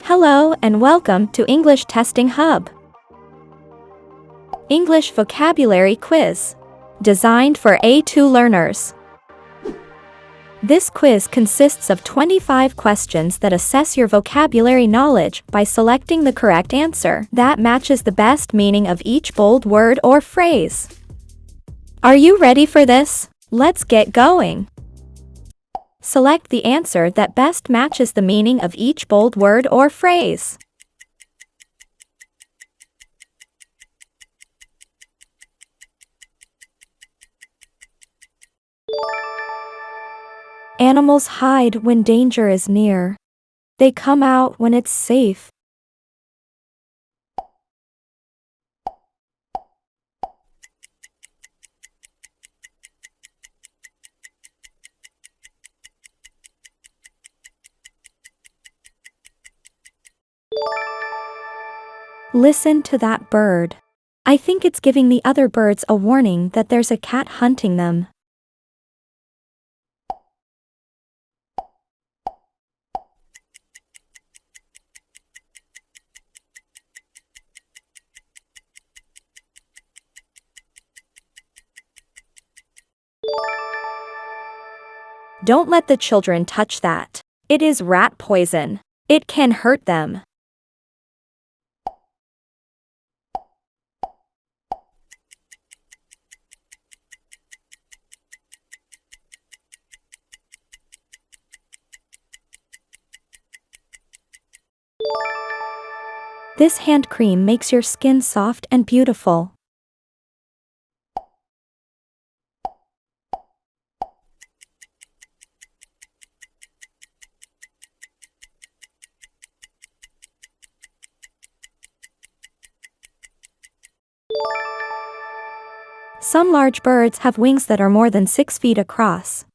Hello and welcome to English Testing Hub. English Vocabulary Quiz. Designed for A2 learners. This quiz consists of 25 questions that assess your vocabulary knowledge by selecting the correct answer that matches the best meaning of each bold word or phrase. Are you ready for this? Let's get going. Select the answer that best matches the meaning of each bold word or phrase. Animals hide when danger is near. They come out when it's safe. Listen to that bird. I think it's giving the other birds a warning that there's a cat hunting them. Don't let the children touch that. It is rat poison. It can hurt them. This hand cream makes your skin soft and beautiful. Some large birds have wings that are more than 6 feet across.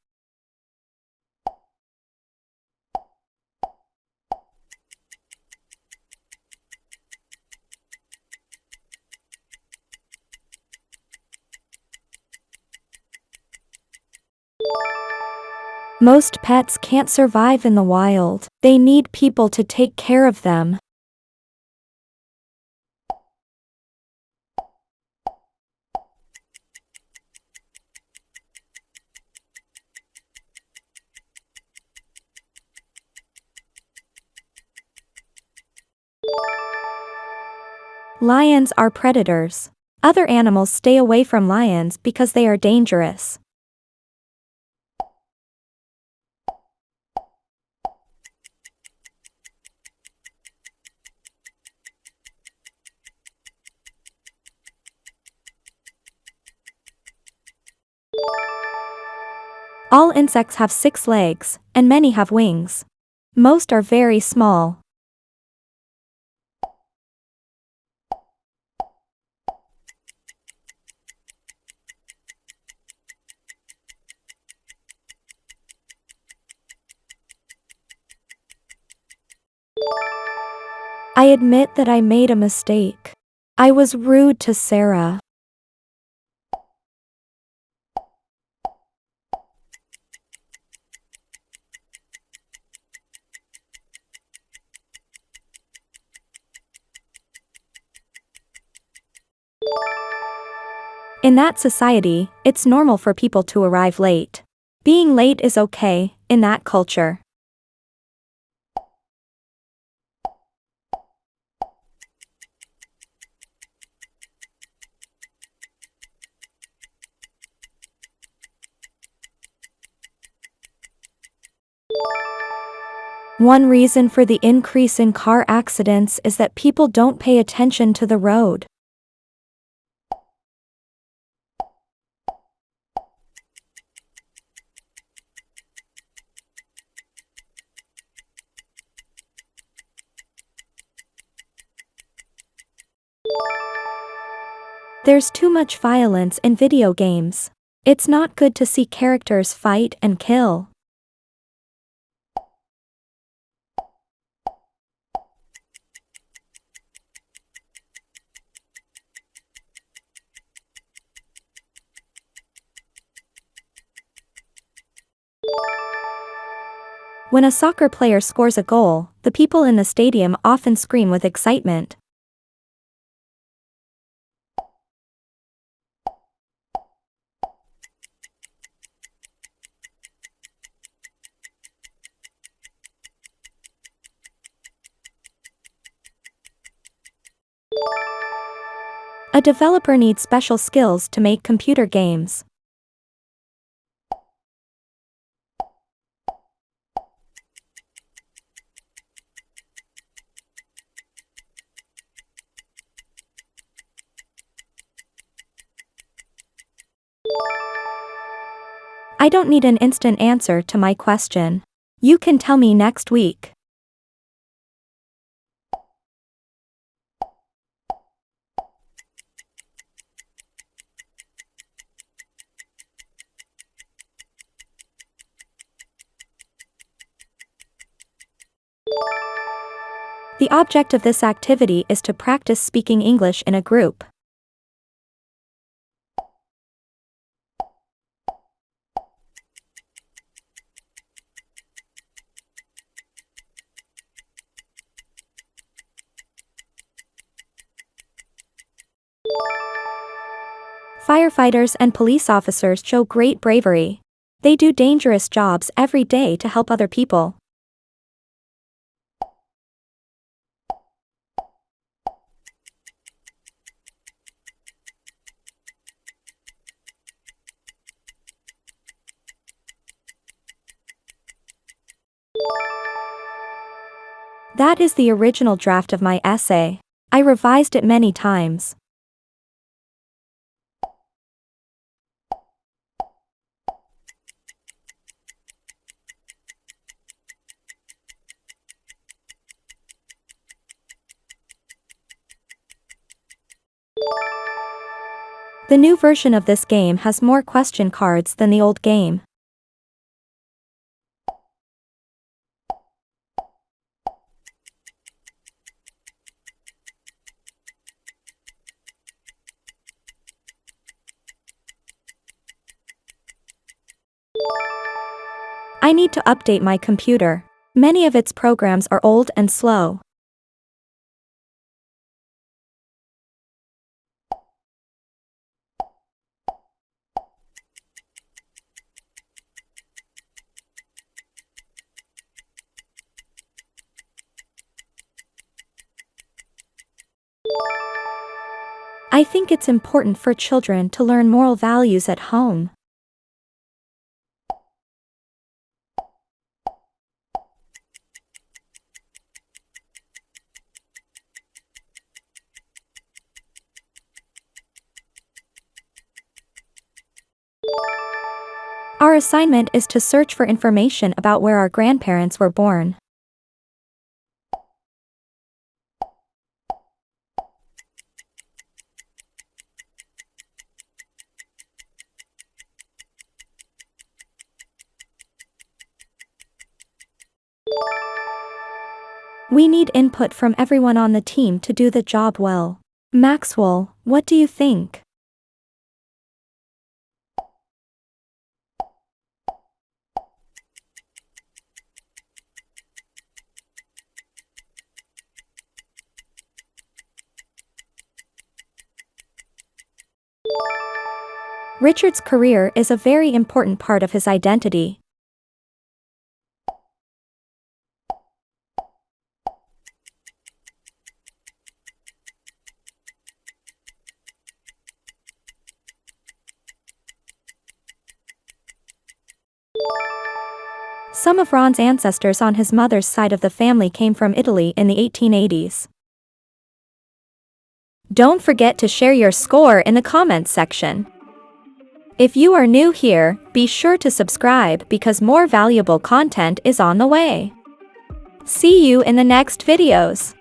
Most pets can't survive in the wild. They need people to take care of them. Lions are predators. Other animals stay away from lions because they are dangerous. All insects have 6 legs, and many have wings. Most are very small. I admit that I made a mistake. I was rude to Sarah. In that society, it's normal for people to arrive late. Being late is okay, in that culture. One reason for the increase in car accidents is that people don't pay attention to the road. There's too much violence in video games. It's not good to see characters fight and kill. When a soccer player scores a goal, the people in the stadium often scream with excitement. A developer needs special skills to make computer games. I don't need an instant answer to my question. You can tell me next week. The object of this activity is to practice speaking English in a group. Firefighters and police officers show great bravery. They do dangerous jobs every day to help other people. That is the original draft of my essay. I revised it many times. The new version of this game has more question cards than the old game. I need to update my computer. Many of its programs are old and slow. I think it's important for children to learn moral values at home. Our assignment is to search for information about where our grandparents were born. We need input from everyone on the team to do the job well. Maxwell, what do you think? Richard's career is a very important part of his identity. Some of Ron's ancestors on his mother's side of the family came from Italy in the 1880s. Don't forget to share your score in the comments section. If you are new here, be sure to subscribe because more valuable content is on the way. See you in the next videos.